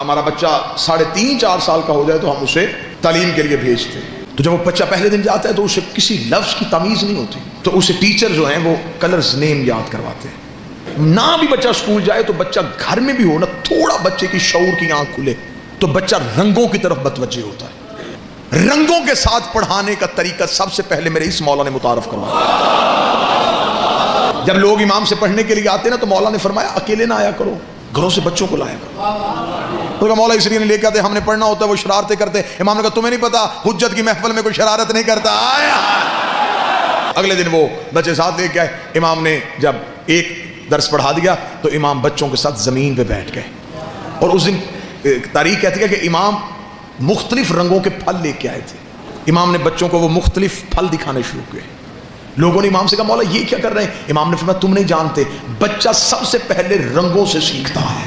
हमारा बच्चा 3.5-4 साल का हो जाए तो हम उसे तालीम के लिए भेजते हैं। तो जब वो बच्चा पहले दिन जाता है तो उसे किसी लफ्ज़ की तमीज़ नहीं होती, तो उसे टीचर जो हैं वो कलर्स नेम याद करवाते हैं। ना भी बच्चा स्कूल जाए तो बच्चा घर में भी हो ना, थोड़ा बच्चे की शऊर की आंख खुले तो बच्चा रंगों की तरफ मतवज्जे होता है। रंगों के साथ पढ़ाने का तरीका सबसे पहले मेरे इस मौला ने मुतारफ करवाया। जब लोग इमाम से पढ़ने के लिए आते ना तो मौला ने फरमाया अकेले ना आया करो, घरों से बच्चों को लाया करो। तो मौला इसलिए नहीं लेके आते, हमने पढ़ना होता है वो शरारतें करते। इमाम ने कहा तुम्हें नहीं पता हुज्जत की महफिल में कोई शरारत नहीं करता। आया अगले दिन वो बच्चे साथ लेके आए। इमाम ने जब एक दर्स पढ़ा दिया तो इमाम बच्चों के साथ ज़मीन पे बैठ गए। और उस दिन तारीख कहती है कि इमाम मुख्तलिफ रंगों के फल लेके आए थे। इमाम ने बच्चों को वो मुख्तलिफ फल दिखाने शुरू किए। लोगों ने इमाम से कहा मौला ये क्या कर रहे हैं? इमाम ने फरमाया तुम नहीं जानते, बच्चा सबसे पहले रंगों से सीखता है।